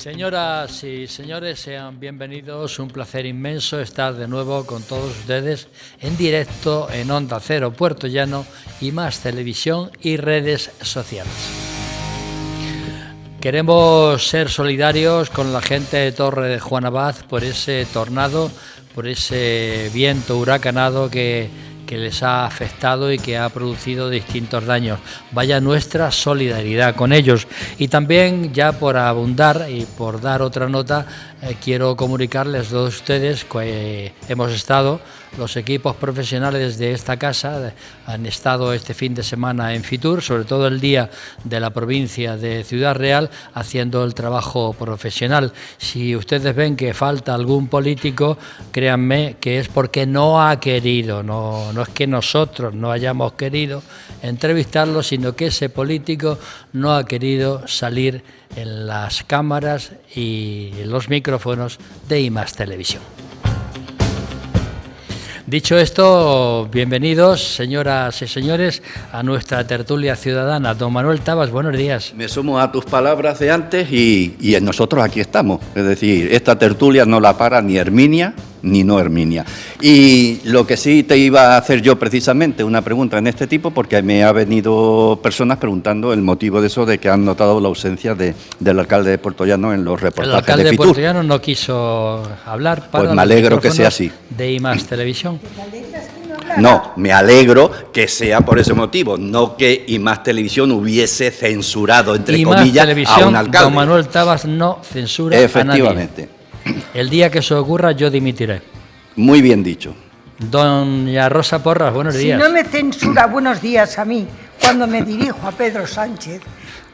Señoras y señores, sean bienvenidos. Un placer inmenso estar de nuevo con todos ustedes en directo en Onda Cero Puerto Llano y Más Televisión y redes sociales. Queremos ser solidarios con la gente de Torre de Juan Abad por ese tornado, por ese viento huracanado que les ha afectado y que ha producido distintos daños. Vaya nuestra solidaridad con ellos. Y también, ya por abundar y por dar otra nota, quiero comunicarles a todos ustedes que hemos estado, los equipos profesionales de esta casa han estado este fin de semana en Fitur, sobre todo el día de la provincia de Ciudad Real, haciendo el trabajo profesional. Si ustedes ven que falta algún político, créanme que es porque no ha querido, no es que nosotros no hayamos querido entrevistarlo, sino que ese político no ha querido salir en las cámaras y en los micrófonos de IMAX Televisión. Dicho esto, bienvenidos, señoras y señores, a nuestra tertulia ciudadana. Don Manuel Tabas, buenos días. Me sumo a tus palabras de antes y nosotros aquí estamos. Es decir, esta tertulia no la para ni Herminia ni no Herminia. Y lo que sí te iba a hacer yo precisamente, una pregunta en este tipo, porque me ha venido personas preguntando el motivo de eso, de que han notado la ausencia del alcalde de Puerto Llano en los reportajes de Fitur. El alcalde de Puerto Llano no quiso hablar para pues me alegro que sea así. De IMAX Televisión. No, me alegro que sea por ese motivo, no que IMAX Televisión hubiese censurado, entre comillas, a un alcalde. Don Manuel Tabas no censura efectivamente. A nadie. El día que eso ocurra, yo dimitiré. Muy bien dicho. Doña Rosa Porras, buenos días. Si no me censura buenos días a mí, cuando me dirijo a Pedro Sánchez,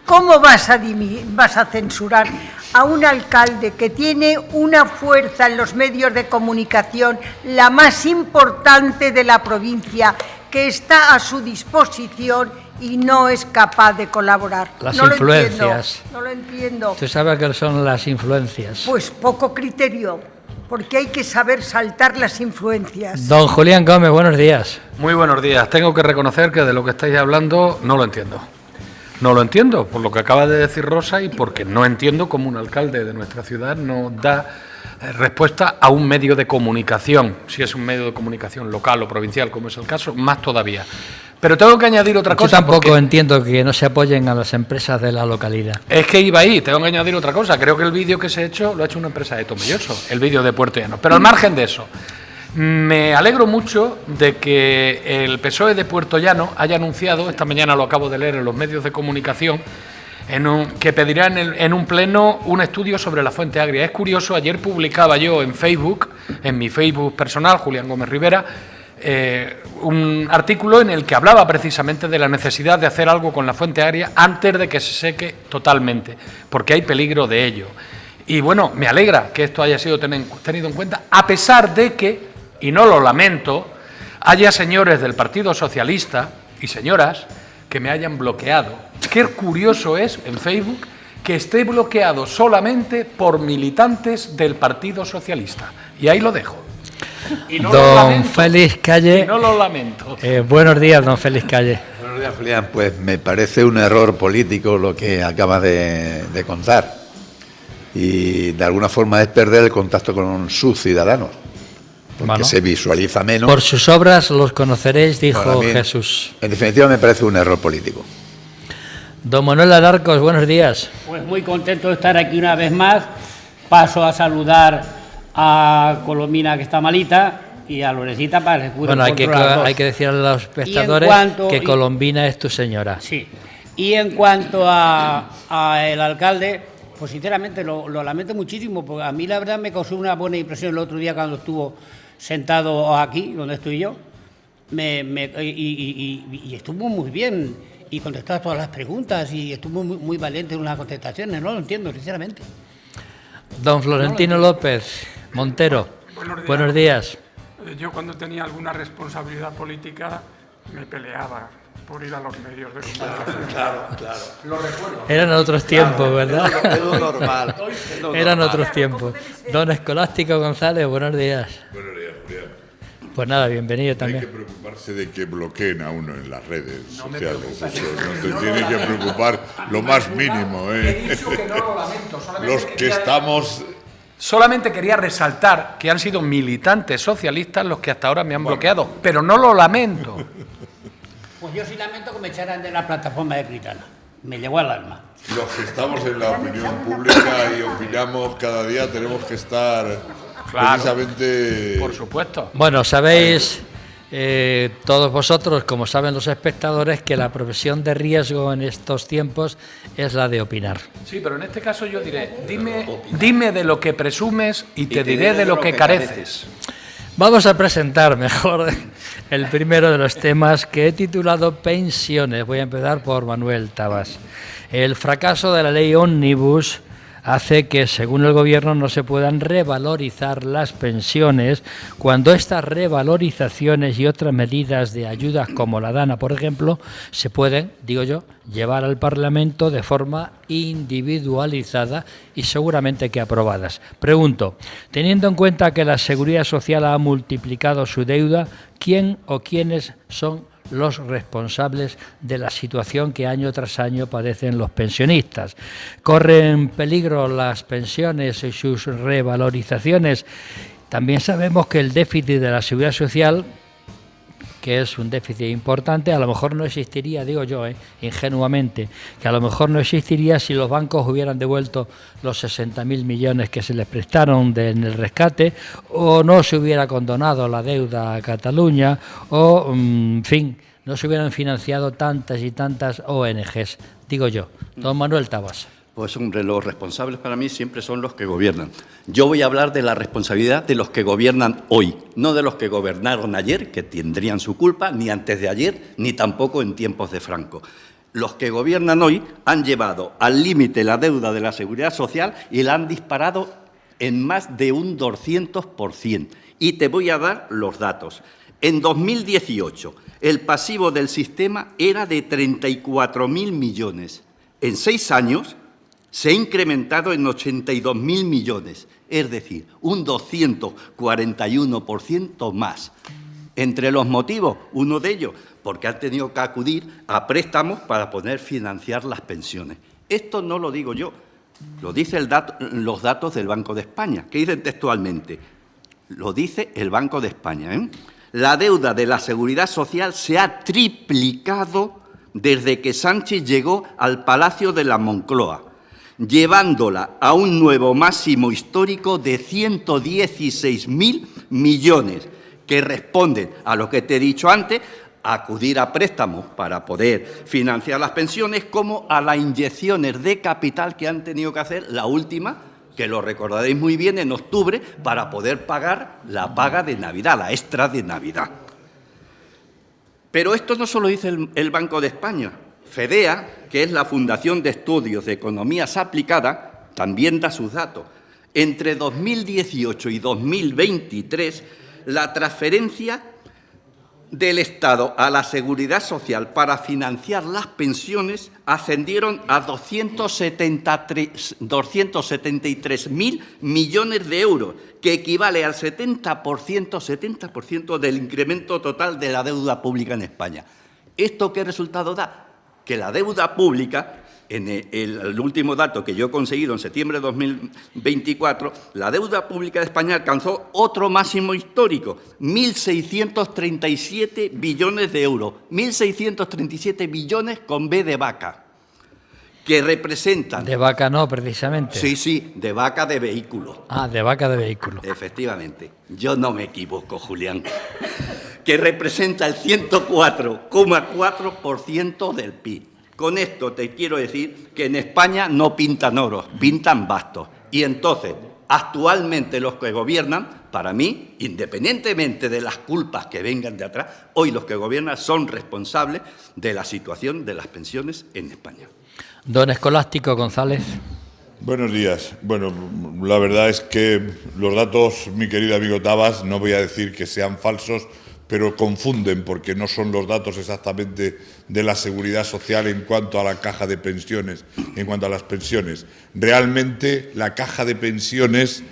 ¿cómo vas a censurar a un alcalde que tiene una fuerza en los medios de comunicación, la más importante de la provincia, que está a su disposición y no es capaz de colaborar? Las influencias. No lo entiendo. ¿Usted sabe qué son las influencias? Pues poco criterio, porque hay que saber saltar las influencias. Don Julián Gómez, buenos días. Muy buenos días. Tengo que reconocer que de lo que estáis hablando no lo entiendo. No lo entiendo, por lo que acaba de decir Rosa y porque no entiendo cómo un alcalde de nuestra ciudad no da respuesta a un medio de comunicación, si es un medio de comunicación local o provincial, como es el caso, más todavía. Pero tengo que añadir otra cosa. Yo tampoco entiendo que no se apoyen a las empresas de la localidad. Es que iba ahí, tengo que añadir otra cosa. Creo que el vídeo que se ha hecho lo ha hecho una empresa de Tomelloso, el vídeo de Puerto Llano. Pero al margen de eso, me alegro mucho de que el PSOE de Puerto Llano haya anunciado, esta mañana lo acabo de leer en los medios de comunicación, que pedirá en un pleno un estudio sobre la fuente agria. Es curioso, ayer publicaba yo en Facebook, en mi Facebook personal, Julián Gómez Rivera, un artículo en el que hablaba precisamente de la necesidad de hacer algo con la fuente agria antes de que se seque totalmente, porque hay peligro de ello. Y bueno, me alegra que esto haya sido tenido en cuenta, a pesar de que, y no lo lamento, haya señores del Partido Socialista y señoras que me hayan bloqueado. Qué curioso es en Facebook que esté bloqueado solamente por militantes del Partido Socialista. Y ahí lo dejo. Y no don lo lamento, Félix Calle. y no lo lamento. Buenos días, don Félix Calle. Buenos días, Julián. Pues me parece un error político lo que acabas de contar. Y de alguna forma es perder el contacto con sus ciudadanos. Porque se visualiza menos. Por sus obras los conoceréis, dijo Jesús. En definitiva, me parece un error político. Don Manuel Alarcos, buenos días. Pues muy contento de estar aquí una vez más. Paso a saludar a Colomina, que está malita, y a Lorecita para que bueno, hay que decir a los espectadores que Colombina es tu señora. Sí. Y en cuanto a el alcalde, pues sinceramente lo lamento muchísimo, porque a mí la verdad me causó una buena impresión el otro día cuando estuvo sentado aquí, donde estoy yo, y estuvo muy bien, y contestaba todas las preguntas, y estuvo muy valiente en las contestaciones. No lo entiendo, sinceramente. Don Florentino López Montero, buenos días. Yo cuando tenía alguna responsabilidad política me peleaba por ir a los medios de comunicación. Claro. Lo recuerdo. Eran otros tiempos, ¿verdad? Es lo normal. Eran otros tiempos. Don Escolástico González, buenos días. Buenos días, Julián. Pues nada, bienvenido también. Hay que preocuparse de que bloqueen a uno en las redes sociales. Eso no te tiene que preocupar lo más mínimo. He dicho que no lo lamento. Los que estamos... Solamente quería resaltar que han sido militantes socialistas los que hasta ahora me han bloqueado, pero no lo lamento. Pues yo sí lamento que me echaran de la plataforma de Critana. Me llegó al alma. Los que estamos en la opinión pública y opinamos cada día tenemos que estar precisamente... Por supuesto. Bueno, sabéis todos vosotros, como saben los espectadores, que la profesión de riesgo en estos tiempos es la de opinar. Sí, pero en este caso yo diré, dime de lo que presumes y te diré de lo que careces. Vamos a presentar mejor el primero de los temas que he titulado Pensiones. Voy a empezar por Manuel Tabas. El fracaso de la ley Ómnibus hace que, según el Gobierno, no se puedan revalorizar las pensiones cuando estas revalorizaciones y otras medidas de ayudas como la DANA, por ejemplo, se pueden, digo yo, llevar al Parlamento de forma individualizada y seguramente que aprobadas. Pregunto, teniendo en cuenta que la Seguridad Social ha multiplicado su deuda, ¿quién o quiénes son los responsables de la situación que año tras año padecen los pensionistas? ¿Corren peligro las pensiones y sus revalorizaciones? También sabemos que el déficit de la Seguridad Social, que es un déficit importante, a lo mejor no existiría, digo yo, ingenuamente, que a lo mejor no existiría si los bancos hubieran devuelto los 60.000 millones que se les prestaron en el rescate, o no se hubiera condonado la deuda a Cataluña, o, en fin, no se hubieran financiado tantas y tantas ONGs, digo yo. Don Manuel Tabas. Pues hombre, los responsables para mí siempre son los que gobiernan. Yo voy a hablar de la responsabilidad de los que gobiernan hoy, no de los que gobernaron ayer, que tendrían su culpa, ni antes de ayer, ni tampoco en tiempos de Franco. Los que gobiernan hoy han llevado al límite la deuda de la Seguridad Social y la han disparado en más de un 200%. Y te voy a dar los datos. En 2018, el pasivo del sistema era de 34.000 millones. En 6 años se ha incrementado en 82.000 millones, es decir, un 241% más. Entre los motivos, uno de ellos, porque han tenido que acudir a préstamos para poder financiar las pensiones. Esto no lo digo yo, lo dicen los datos del Banco de España, que dicen textualmente, lo dice el Banco de España. La deuda de la Seguridad Social se ha triplicado desde que Sánchez llegó al Palacio de la Moncloa, llevándola a un nuevo máximo histórico de 116.000 millones, que responden a lo que te he dicho antes, a acudir a préstamos para poder financiar las pensiones, como a las inyecciones de capital que han tenido que hacer, la última, que lo recordaréis muy bien, en octubre, para poder pagar la paga de Navidad, la extra de Navidad. Pero esto no solo dice el Banco de España. FEDEA, que es la Fundación de Estudios de Economías Aplicadas, también da sus datos. Entre 2018 y 2023, la transferencia del Estado a la Seguridad Social para financiar las pensiones ascendieron a 273.000 millones de euros, que equivale al 70% del incremento total de la deuda pública en España. ¿Esto qué resultado da? Que la deuda pública, en el último dato que yo he conseguido en septiembre de 2024, la deuda pública de España alcanzó otro máximo histórico, 1.637 billones de euros, 1.637 billones con B de vaca, que representan... De vaca no, precisamente. Sí, de vaca de vehículo. Ah, de vaca de vehículo. Efectivamente, yo no me equivoco, Julián. Que representa el 104,4% del PIB. Con esto te quiero decir que en España no pintan oros, pintan bastos. Y entonces, actualmente los que gobiernan, para mí, independientemente de las culpas que vengan de atrás, hoy los que gobiernan son responsables de la situación de las pensiones en España. Don Escolástico González. Buenos días. Bueno, la verdad es que los datos, mi querido amigo Tabas, no voy a decir que sean falsos, pero confunden porque no son los datos exactamente de la Seguridad Social en cuanto a la caja de pensiones, en cuanto a las pensiones. Realmente la caja de pensiones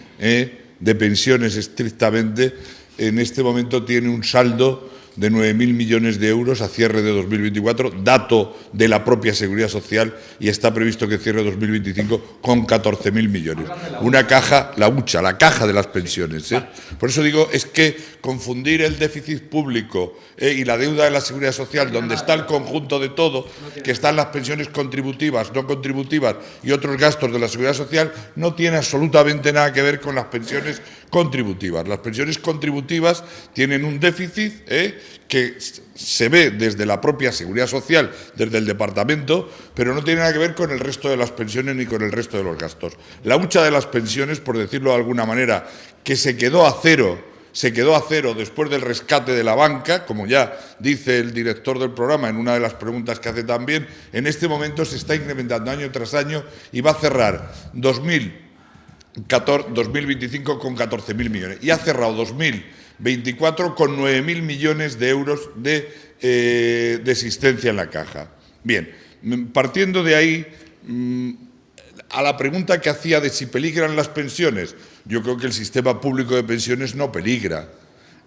estrictamente, en este momento tiene un saldo de 9.000 millones de euros a cierre de 2024, dato de la propia Seguridad Social, y está previsto que cierre 2025 con 14.000 millones. Una caja, la hucha, la caja de las pensiones. Por eso digo, es que confundir el déficit público y la deuda de la Seguridad Social, donde está el conjunto de todo, que están las pensiones contributivas, no contributivas y otros gastos de la Seguridad Social, no tiene absolutamente nada que ver con las pensiones contributivas. Las pensiones contributivas tienen un déficit que se ve desde la propia Seguridad Social, desde el departamento, pero no tiene nada que ver con el resto de las pensiones ni con el resto de los gastos. La hucha de las pensiones, por decirlo de alguna manera, que se quedó a cero después del rescate de la banca, como ya dice el director del programa en una de las preguntas que hace también, en este momento se está incrementando año tras año y va a cerrar 2025 con 14.000 millones y ha cerrado 2024 con 9.000 millones de euros de existencia en la caja. Bien, partiendo de ahí, a la pregunta que hacía de si peligran las pensiones, yo creo que el sistema público de pensiones no peligra.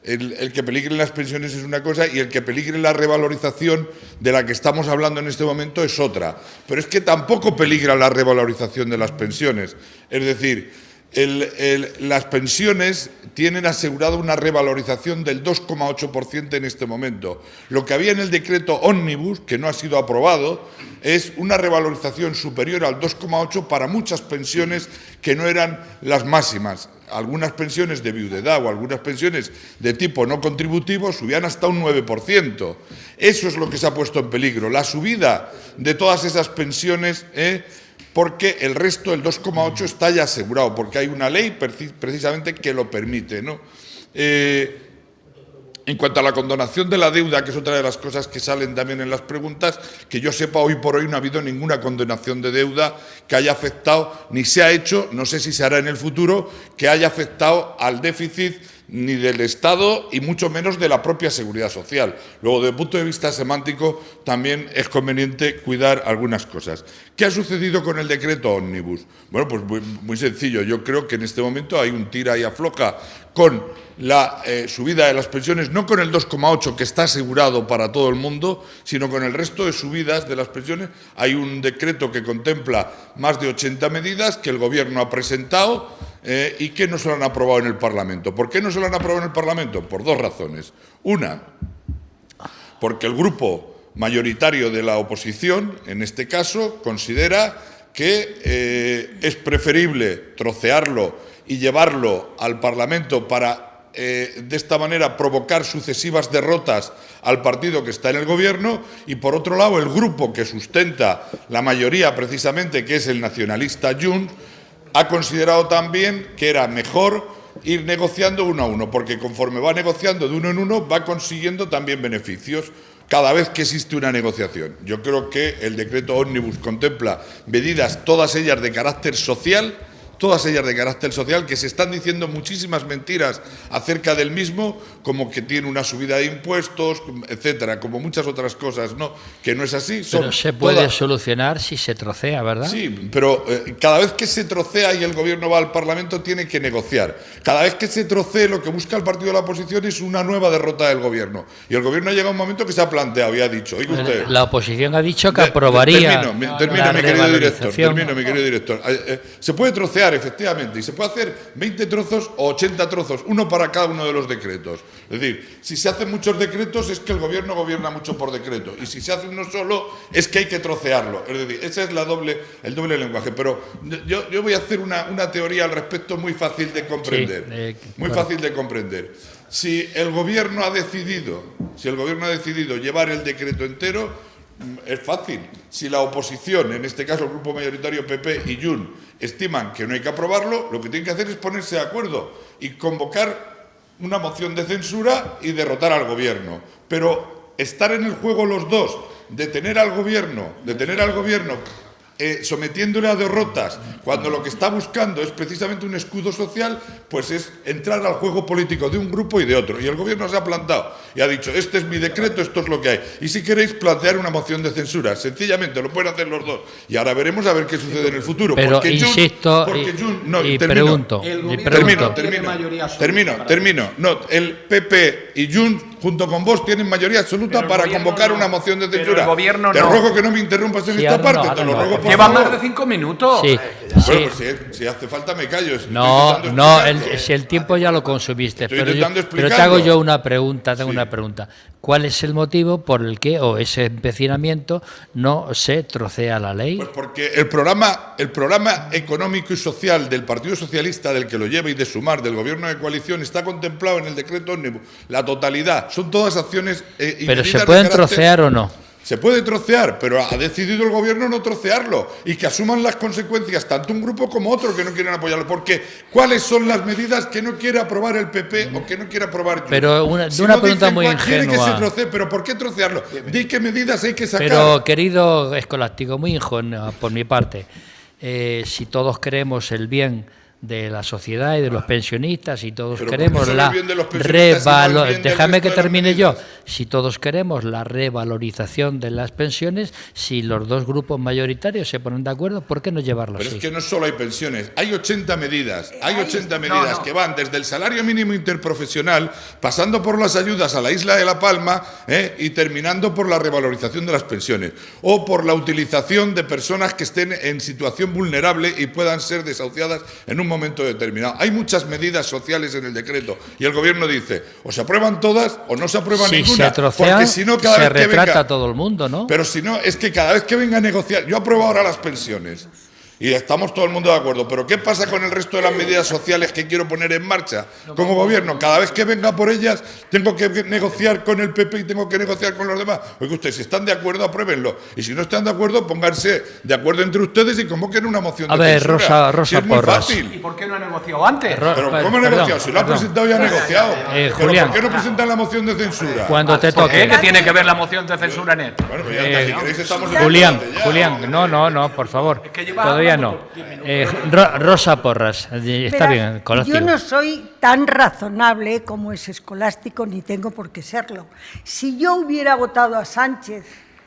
El que peligren las pensiones es una cosa y el que peligre la revalorización de la que estamos hablando en este momento es otra. Pero es que tampoco peligra la revalorización de las pensiones. Es decir, las pensiones tienen asegurado una revalorización del 2,8% en este momento. Lo que había en el decreto ómnibus, que no ha sido aprobado, es una revalorización superior al 2,8% para muchas pensiones que no eran las máximas. Algunas pensiones de viudedad o algunas pensiones de tipo no contributivo subían hasta un 9%. Eso es lo que se ha puesto en peligro, la subida de todas esas pensiones, porque el resto, el 2,8%, está ya asegurado, porque hay una ley precisamente que lo permite, ¿no? En cuanto a la condonación de la deuda, que es otra de las cosas que salen también en las preguntas, que yo sepa, hoy por hoy no ha habido ninguna condonación de deuda que haya afectado, ni se ha hecho, no sé si se hará en el futuro, que haya afectado al déficit ni del Estado y mucho menos de la propia Seguridad Social. Luego, desde el punto de vista semántico, también es conveniente cuidar algunas cosas. ¿Qué ha sucedido con el decreto ómnibus? Bueno, pues muy sencillo. Yo creo que en este momento hay un tira y afloja con la subida de las pensiones, no con el 2,8% que está asegurado para todo el mundo, sino con el resto de subidas de las pensiones. Hay un decreto que contempla más de 80 medidas que el Gobierno ha presentado y que no se lo han aprobado en el Parlamento. ¿Por qué no se lo han aprobado en el Parlamento? Por dos razones. Una, porque el grupo mayoritario de la oposición, en este caso, considera que es preferible trocearlo y llevarlo al Parlamento para, de esta manera, provocar sucesivas derrotas al partido que está en el Gobierno, y, por otro lado, el grupo que sustenta la mayoría, precisamente, que es el nacionalista Junts, ha considerado también que era mejor ir negociando uno a uno, porque conforme va negociando de uno en uno, va consiguiendo también beneficios cada vez que existe una negociación. Yo creo que el decreto ómnibus contempla medidas, todas ellas de carácter social, que se están diciendo muchísimas mentiras acerca del mismo, como que tiene una subida de impuestos, etcétera, como muchas otras cosas, ¿no? Que no es así. Pero se puede solucionar si se trocea, ¿verdad? Sí, pero cada vez que se trocea y el Gobierno va al Parlamento, tiene que negociar. Cada vez que se trocee, lo que busca el partido de la oposición es una nueva derrota del Gobierno. Y el Gobierno ha llegado a un momento que se ha planteado y ha dicho, oiga usted... La oposición ha dicho que aprobaría Termino, mi querido director. Se puede trocear, efectivamente, y se puede hacer 20 trozos o 80 trozos, uno para cada uno de los decretos. Es decir, si se hacen muchos decretos es que el Gobierno gobierna mucho por decreto, y si se hace uno solo es que hay que trocearlo. Es decir, ese es el doble lenguaje. Pero yo voy a hacer una teoría al respecto muy fácil de comprender. Fácil de comprender. Si el Gobierno ha decidido llevar el decreto entero, es fácil. Si la oposición, en este caso el grupo mayoritario PP y Junts, estiman que no hay que aprobarlo, lo que tienen que hacer es ponerse de acuerdo y convocar una moción de censura y derrotar al Gobierno. Pero estar en el juego los dos, detener al Gobierno sometiéndole a derrotas, cuando lo que está buscando es precisamente un escudo social, pues es entrar al juego político de un grupo y de otro. Y el Gobierno se ha plantado y ha dicho, este es mi decreto, esto es lo que hay. Y si queréis plantear una moción de censura, sencillamente lo pueden hacer los dos. Y ahora veremos a ver qué sucede en el futuro. Pero porque insisto, termino. No, el PP y Junts, junto con vos, tienen mayoría absoluta para convocar una moción de censura. El Gobierno te ruego que no me interrumpas en esta parte, te lo ruego por Llevan favor. más de 5 minutos. Sí, Bueno, pues si hace falta me callo. Si el tiempo ya lo consumiste. Estoy Pero intentando te hago explicarlo. yo una pregunta, ¿Cuál es el motivo por el que, o ese empecinamiento, no se trocea la ley? Pues porque el programa económico y social del Partido Socialista, del que lo lleva, y de Sumar, del Gobierno de coalición, está contemplado en el decreto ómnibus. La totalidad. Son todas acciones y ¿Pero se medidas pueden de carácter... trocear o no? Se puede trocear, pero ha decidido el Gobierno no trocearlo y que asuman las consecuencias tanto un grupo como otro que no quieren apoyarlo. Porque ¿cuáles son las medidas que no quiere aprobar el PP o que no quiere aprobar Junts? Pero una pregunta muy ingenua. Quiere que se trocee, pero ¿por qué trocearlo? Di qué medidas hay que sacar. Pero, querido escolástico, muy ingenua por mi parte, si todos queremos el bien de la sociedad y de los pensionistas, si todos queremos la déjame que termine yo, si todos queremos la revalorización de las pensiones, si los dos grupos mayoritarios se ponen de acuerdo, ¿por qué no llevarlo así? Pero es que no solo hay pensiones, hay 80 medidas, que van desde el salario mínimo interprofesional, pasando por las ayudas a la isla de La Palma y terminando por la revalorización de las pensiones, o por la utilización de personas que estén en situación vulnerable y puedan ser desahuciadas en un momento determinado. Hay muchas medidas sociales en el decreto y el Gobierno dice, o se aprueban todas o no se aprueba ninguna. Se trocean, porque si no, cada se vez que retrata venga, a todo el mundo, ¿no? Pero si no, es que cada vez que venga a negociar, yo apruebo ahora las pensiones y estamos todo el mundo de acuerdo, pero ¿qué pasa con el resto de las medidas sociales que quiero poner en marcha como Gobierno? Cada vez que venga por ellas tengo que negociar con el PP y tengo que negociar con los demás. Oiga, ustedes, si están de acuerdo, apruébenlo, y si no están de acuerdo, pónganse de acuerdo entre ustedes y convoquen una moción de censura. Rosa es muy Porras. fácil. ¿Y por qué no ha negociado antes? Pero ¿cómo ha negociado? Si lo ha presentado y ha negociado. ¿Pero Julián, por qué no presentan la moción de censura? Cuando te toque. ¿Qué tiene que ver la moción de censura en él? Bueno, pues ya está, si queréis estamos en Julián, Julián, no, por favor. Todavía no. Rosa Porras, está bien, escolástico. Yo no soy tan razonable como es escolástico, ni tengo por qué serlo. Si yo hubiera votado a Sánchez,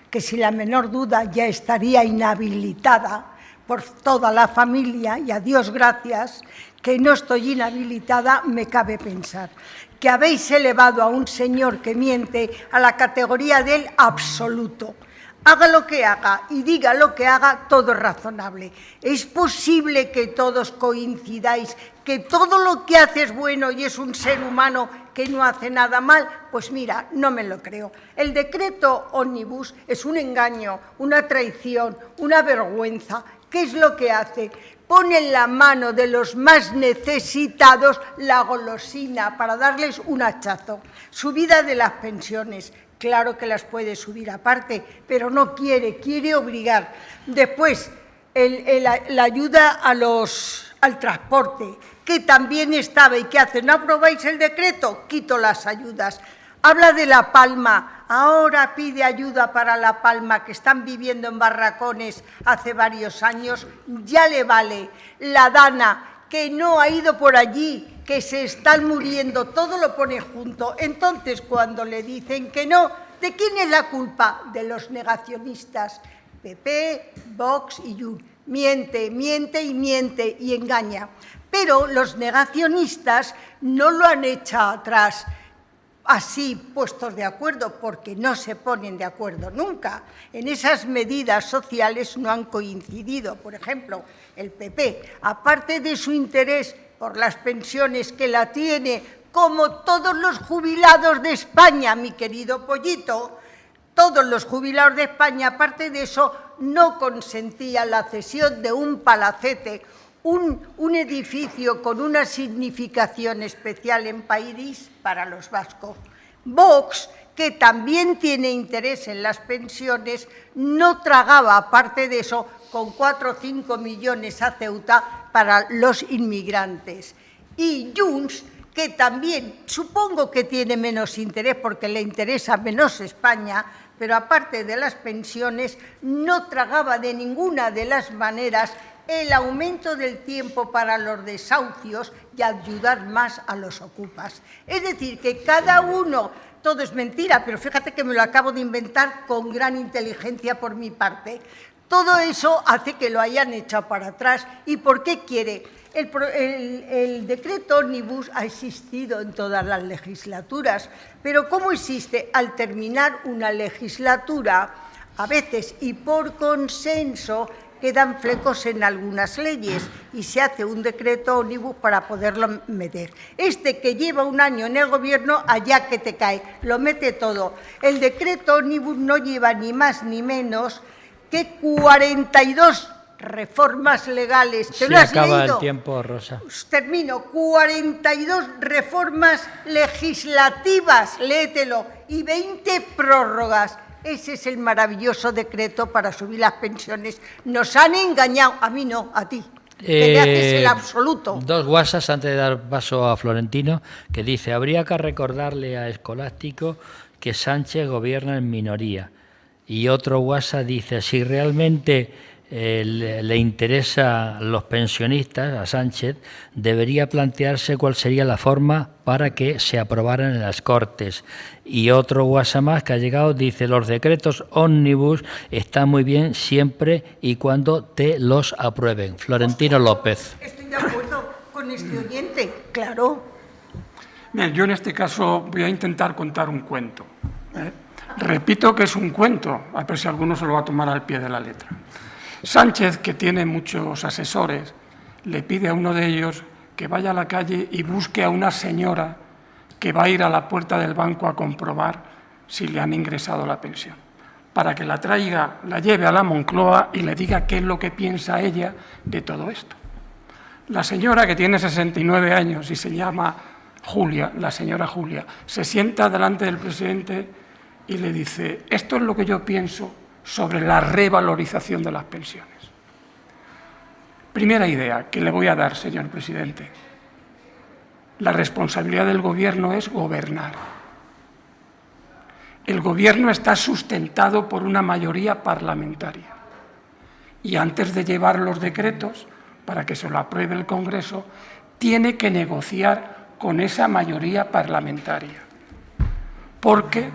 que sin la menor duda ya estaría inhabilitada por toda la familia, y a Dios gracias, que no estoy inhabilitada, me cabe pensar que habéis elevado a un señor que miente a la categoría del absoluto. Haga lo que haga y diga lo que haga, todo es razonable. ¿Es posible que todos coincidáis que todo lo que hace es bueno y es un ser humano que no hace nada mal? Pues mira, no me lo creo. El decreto ómnibus es un engaño, una traición, una vergüenza. ¿Qué es lo que hace? Pone en la mano de los más necesitados la golosina para darles un hachazo. Subida de las pensiones. Claro que las puede subir aparte, pero no quiere obligar. Después, la ayuda al transporte, que también estaba y que hace, ¿no aprobáis el decreto? Quito las ayudas. Habla de La Palma, ahora pide ayuda para La Palma, que están viviendo en barracones hace varios años, ya le vale. La Dana, que no ha ido por allí, que se están muriendo, todo lo pone junto. Entonces, cuando le dicen que no, ¿de quién es la culpa? De los negacionistas, PP, Vox y Junts. Miente y engaña. Pero los negacionistas no lo han echado atrás así puestos de acuerdo, porque no se ponen de acuerdo nunca. En esas medidas sociales no han coincidido. Por ejemplo, el PP, aparte de su interés por las pensiones, que la tiene como todos los jubilados de España, mi querido Pollito, todos los jubilados de España, aparte de eso, no consentía la cesión de un palacete, un edificio con una significación especial en París para los vascos. Vox, que también tiene interés en las pensiones, no tragaba, aparte de eso, con 4 o 5 millones a Ceuta para los inmigrantes. Y Junts, que también supongo que tiene menos interés porque le interesa menos España, pero aparte de las pensiones, no tragaba de ninguna de las maneras el aumento del tiempo para los desahucios y ayudar más a los ocupas. Es decir, que cada uno, todo es mentira, pero fíjate que me lo acabo de inventar con gran inteligencia por mi parte. Todo eso hace que lo hayan echado para atrás. ¿Y por qué quiere? El decreto ómnibus ha existido en todas las legislaturas, pero ¿cómo existe? Al terminar una legislatura, a veces y por consenso, quedan flecos en algunas leyes y se hace un decreto ómnibus para poderlo meter. Este que lleva un año en el Gobierno, allá que te cae, lo mete todo. El decreto ómnibus no lleva ni más ni menos que 42 reformas legales. ¿Te lo has leído? Acaba el tiempo, Rosa. Termino. 42 reformas legislativas, léetelo, y 20 prórrogas. Ese es el maravilloso decreto para subir las pensiones. Nos han engañado, a mí no, a ti. Que le haces el absoluto. Dos WhatsApps antes de dar paso a Florentino, que dice: habría que recordarle a Escolástico que Sánchez gobierna en minoría. Y otro WhatsApp dice: si realmente le interesa a los pensionistas, a Sánchez, debería plantearse cuál sería la forma para que se aprobaran en las Cortes. Y otro WhatsApp más que ha llegado dice: los decretos ómnibus están muy bien siempre y cuando te los aprueben. Florentino López. Estoy de acuerdo con este oyente, claro. Bien, yo en este caso voy a intentar contar un cuento. Repito que es un cuento, a ver si alguno se lo va a tomar al pie de la letra. Sánchez, que tiene muchos asesores, le pide a uno de ellos que vaya a la calle y busque a una señora que va a ir a la puerta del banco a comprobar si le han ingresado la pensión, para que la traiga, la lleve a la Moncloa y le diga qué es lo que piensa ella de todo esto. La señora, que tiene 69 años y se llama Julia, la señora Julia, se sienta delante del presidente y le dice: esto es lo que yo pienso sobre la revalorización de las pensiones. Primera idea que le voy a dar, señor presidente. La responsabilidad del Gobierno es gobernar. El Gobierno está sustentado por una mayoría parlamentaria. Y antes de llevar los decretos, para que se lo apruebe el Congreso, tiene que negociar con esa mayoría parlamentaria. Porque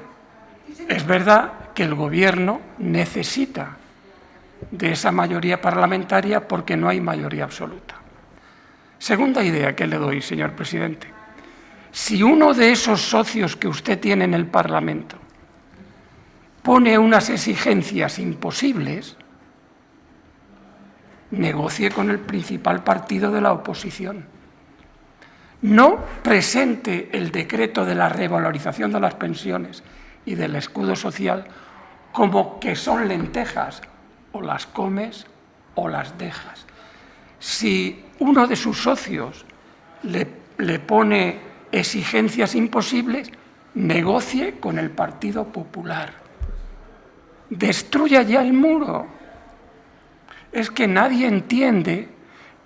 es verdad que el Gobierno necesita de esa mayoría parlamentaria porque no hay mayoría absoluta. Segunda idea que le doy, señor presidente. Si uno de esos socios que usted tiene en el Parlamento pone unas exigencias imposibles, negocie con el principal partido de la oposición. No presente el decreto de la revalorización de las pensiones y del escudo social como que son lentejas, o las comes o las dejas. Si uno de sus socios le pone exigencias imposibles, negocie con el Partido Popular. Destruya ya el muro. Es que nadie entiende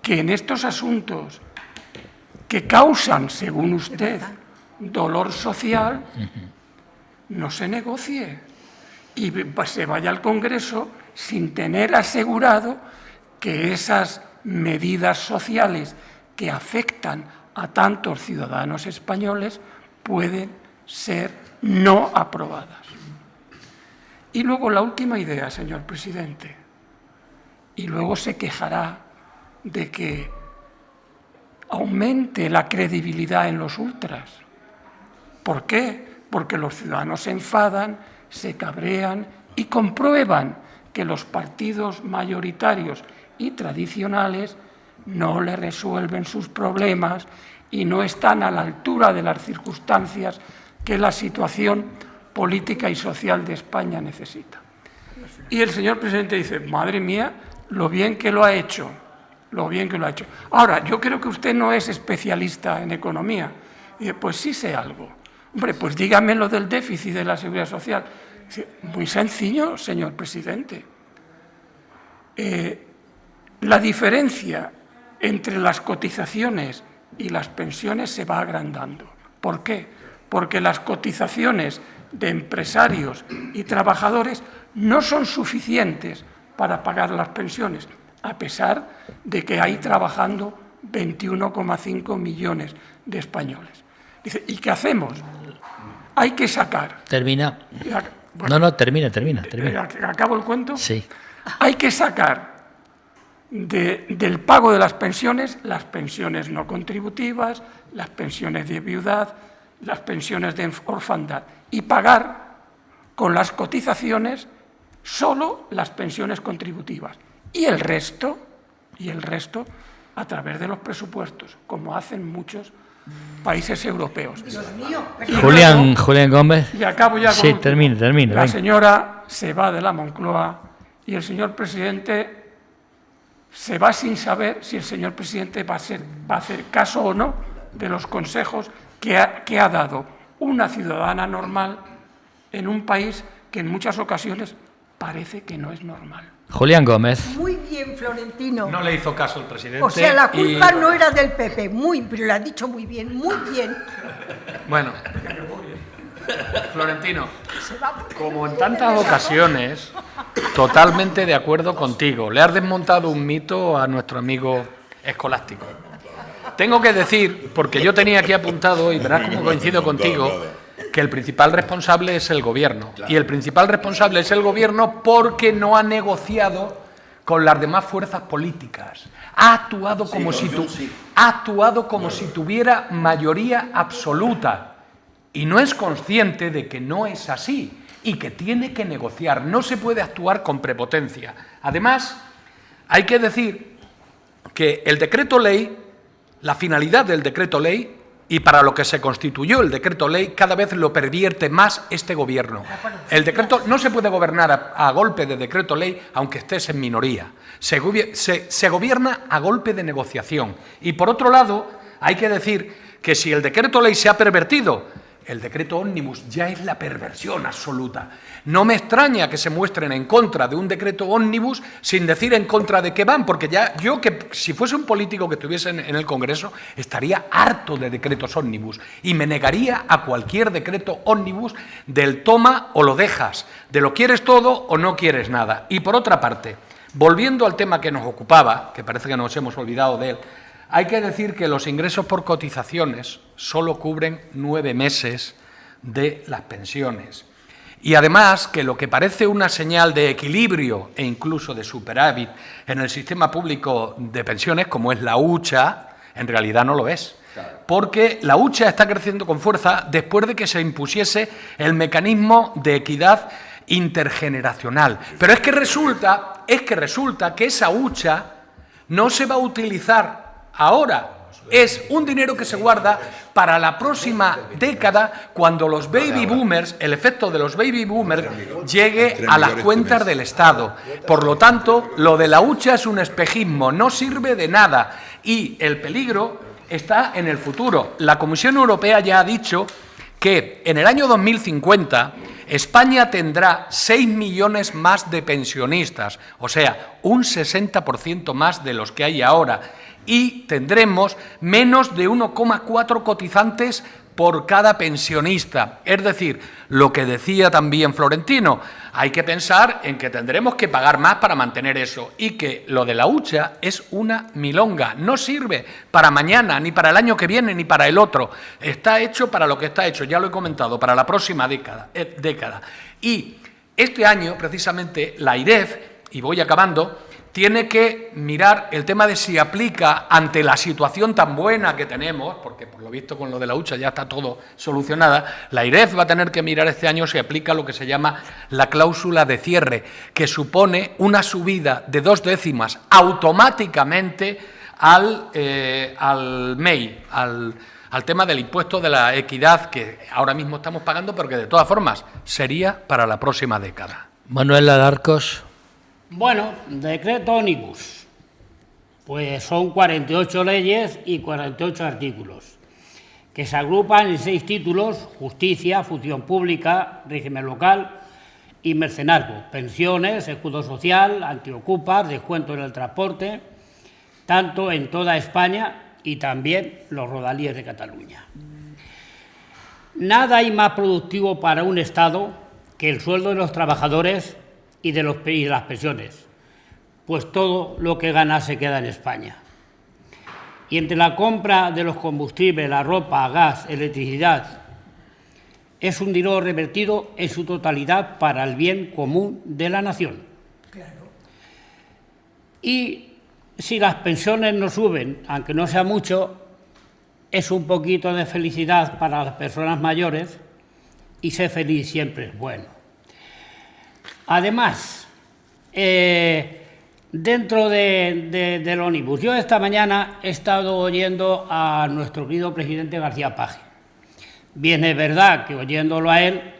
que en estos asuntos que causan, según usted, dolor social, no se negocie y se vaya al Congreso sin tener asegurado que esas medidas sociales que afectan a tantos ciudadanos españoles pueden ser no aprobadas. Y luego la última idea, señor presidente, y luego se quejará de que aumente la credibilidad en los ultras. ¿Por qué? Porque los ciudadanos se enfadan, se cabrean y comprueban que los partidos mayoritarios y tradicionales no le resuelven sus problemas y no están a la altura de las circunstancias que la situación política y social de España necesita. Y el señor presidente dice: madre mía, lo bien que lo ha hecho, lo bien que lo ha hecho. Ahora, yo creo que usted no es especialista en economía. Y dice: pues sí sé algo. Hombre, pues dígame lo del déficit de la Seguridad Social. Dice: muy sencillo, señor presidente. La diferencia entre las cotizaciones y las pensiones se va agrandando. ¿Por qué? Porque las cotizaciones de empresarios y trabajadores no son suficientes para pagar las pensiones, a pesar de que hay trabajando 21,5 millones de españoles. Dice, ¿y qué hacemos? Hay que sacar... Termina. Bueno, No, termina. ¿Acabo el cuento? Sí. Hay que sacar del pago de las pensiones no contributivas, las pensiones de viudad, las pensiones de orfandad, y pagar con las cotizaciones solo las pensiones contributivas. Y el resto a través de los presupuestos, como hacen muchos países europeos. Dios mío, Julián Gómez. Y acabo ya con Sí, último. termina. La venga. señora se va de la Moncloa y el señor presidente se va sin saber si el señor presidente va a hacer caso o no de los consejos que ha dado una ciudadana normal en un país que en muchas ocasiones parece que no es normal. Julián Gómez. muy bien, Florentino. No le hizo caso el presidente. O sea, la culpa y- no era del PP, pero lo ha dicho muy bien, muy bien. Bueno, Florentino, como en tantas ocasiones, totalmente de acuerdo contigo. Le has desmontado un mito a nuestro amigo escolástico. Tengo que decir, porque yo tenía aquí apuntado, y verás cómo coincido contigo, que el principal responsable es el gobierno. Y el principal responsable es el gobierno porque no ha negociado con las demás fuerzas políticas. Ha actuado como si tuviera mayoría absoluta. Y no es consciente de que no es así y que tiene que negociar. No se puede actuar con prepotencia. Además, hay que decir que el decreto ley, la finalidad del decreto ley y para lo que se constituyó el decreto ley, cada vez lo pervierte más este gobierno. El decreto no se puede gobernar a golpe de decreto ley aunque estés en minoría. Se gobierna a golpe de negociación. Y por otro lado, hay que decir que si el decreto ley se ha pervertido, el decreto ómnibus ya es la perversión absoluta. No me extraña que se muestren en contra de un decreto ómnibus sin decir en contra de qué van, porque ya yo, que si fuese un político que estuviese en el Congreso, estaría harto de decretos ómnibus y me negaría a cualquier decreto ómnibus del toma o lo dejas, de lo quieres todo o no quieres nada. Y por otra parte, volviendo al tema que nos ocupaba, que parece que nos hemos olvidado de él, hay que decir que los ingresos por cotizaciones solo cubren 9 meses de las pensiones. Y además que lo que parece una señal de equilibrio e incluso de superávit en el sistema público de pensiones, como es la hucha, en realidad no lo es. Porque la hucha está creciendo con fuerza después de que se impusiese el mecanismo de equidad intergeneracional. Pero es que resulta que esa hucha no se va a utilizar ahora. Es un dinero que se guarda para la próxima década, cuando los baby boomers, el efecto de los baby boomers, llegue a las cuentas del Estado. Por lo tanto, lo de la hucha es un espejismo, no sirve de nada. Y el peligro está en el futuro. La Comisión Europea ya ha dicho que en el año 2050 España tendrá 6 millones más de pensionistas, o sea, un 60% más de los que hay ahora. Y tendremos menos de 1,4 cotizantes por cada pensionista. Es decir, lo que decía también Florentino, hay que pensar en que tendremos que pagar más para mantener eso y que lo de la hucha es una milonga, no sirve para mañana, ni para el año que viene, ni para el otro. Está hecho para lo que está hecho, ya lo he comentado, para la próxima década. Y este año, precisamente, la AIREF, y voy acabando, tiene que mirar el tema de si aplica ante la situación tan buena que tenemos, porque por lo visto con lo de la hucha ya está todo solucionada. La AIREF va a tener que mirar este año si aplica lo que se llama la cláusula de cierre, que supone una subida de 2 décimas automáticamente al MEI, al tema del impuesto de la equidad, que ahora mismo estamos pagando, pero que de todas formas sería para la próxima década. Manuel Alarcos. Bueno, decreto ómnibus. Pues son 48 leyes y 48 artículos, que se agrupan en 6 títulos: justicia, función pública, régimen local y mercenazgo, pensiones, escudo social, antiocupas, descuento en el transporte, tanto en toda España y también los rodalíes de Cataluña. Nada hay más productivo para un Estado que el sueldo de los trabajadores y de las pensiones, pues todo lo que gana se queda en España. Y entre la compra de los combustibles, la ropa, gas, electricidad, es un dinero revertido en su totalidad para el bien común de la nación. Claro. Y si las pensiones no suben, aunque no sea mucho, es un poquito de felicidad para las personas mayores, y ser feliz siempre es bueno. Además, dentro del ómnibus, yo esta mañana he estado oyendo a nuestro querido presidente García Paje. Bien, es verdad que oyéndolo a él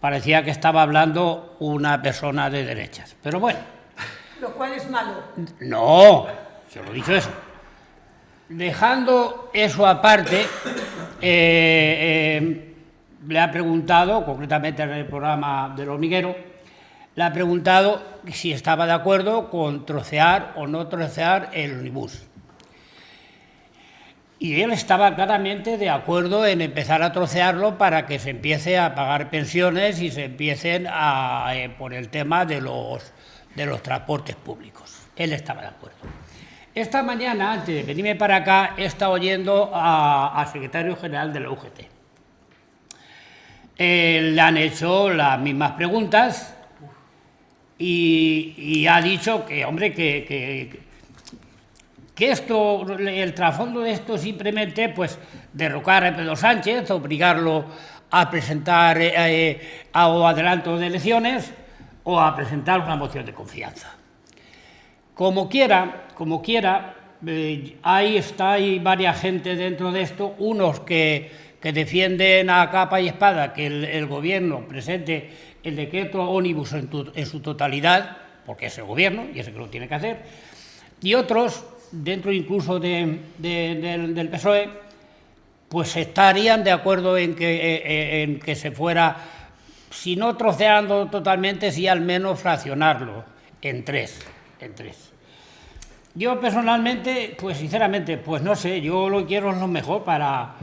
parecía que estaba hablando una persona de derechas, pero bueno. Lo cual es malo. No, se lo he dicho eso. Dejando eso aparte, le ha preguntado, concretamente en el programa del hormiguero, le ha preguntado si estaba de acuerdo con trocear o no trocear el ómnibus. Y él estaba claramente de acuerdo en empezar a trocearlo para que se empiece a pagar pensiones y se empiecen por el tema de los transportes públicos. Él estaba de acuerdo. Esta mañana, antes de venirme para acá, he estado oyendo al secretario general de la UGT. Le han hecho las mismas preguntas y ha dicho que, hombre, que esto, el trasfondo de esto es simplemente pues derrocar a Pedro Sánchez, obligarlo a presentar o adelanto de elecciones o a presentar una moción de confianza. Como quiera, hay varias gente dentro de esto, unos que defienden a capa y espada que el gobierno presente el decreto ómnibus en su totalidad, porque es el gobierno y es el que lo tiene que hacer, y otros, dentro incluso del PSOE, pues estarían de acuerdo en que se fuera, si no troceando totalmente, sí al menos fraccionarlo en tres. Yo personalmente, pues sinceramente, pues no sé, yo lo quiero lo mejor para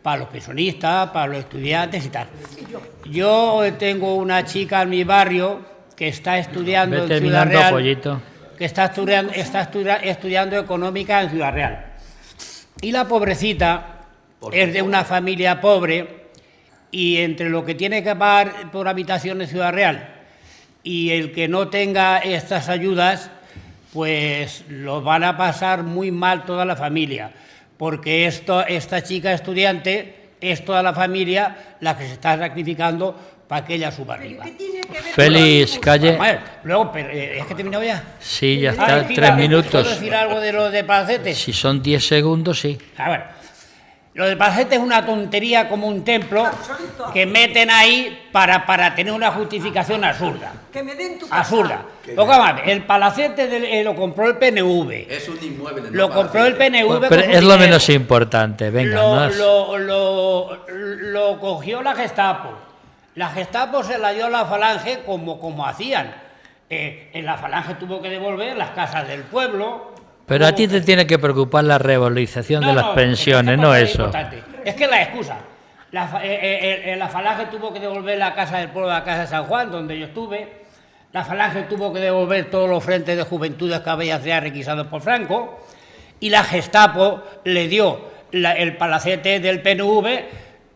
los pensionistas, para los estudiantes y tal. Yo tengo una chica en mi barrio que está estudiando en Ciudad Real, pollito. que está estudiando económica en Ciudad Real. Y la pobrecita es de una familia pobre y entre lo que tiene que pagar por habitación en Ciudad Real y el que no tenga estas ayudas, pues lo van a pasar muy mal toda la familia, porque esta chica estudiante es toda la familia la que se está sacrificando para que ella suba arriba. Félix, calle. Luego, pero, ¿es que he terminado ya? Sí, ya está, 3 minutos. ¿Puedo decir algo de lo de Palacete? Si son 10 segundos, sí. A ver, lo de Palacete es una tontería como un templo que meten ahí para tener una justificación absurda. Que me den tu casa. Absurda. El Palacete lo compró el PNV. Es un inmueble. Lo compró el PNV. Pero es lo menos importante, venga. Lo cogió la Gestapo. La Gestapo se la dio a la Falange como hacían. En la Falange tuvo que devolver las casas del pueblo. Pero a ti te tiene que preocupar la revalorización de las pensiones, no eso. Es que la excusa. La Falange tuvo que devolver la casa del pueblo, la casa de San Juan, donde yo estuve. La Falange tuvo que devolver todos los frentes de juventudes que había ya requisados por Franco. Y la Gestapo le dio el Palacete del PNV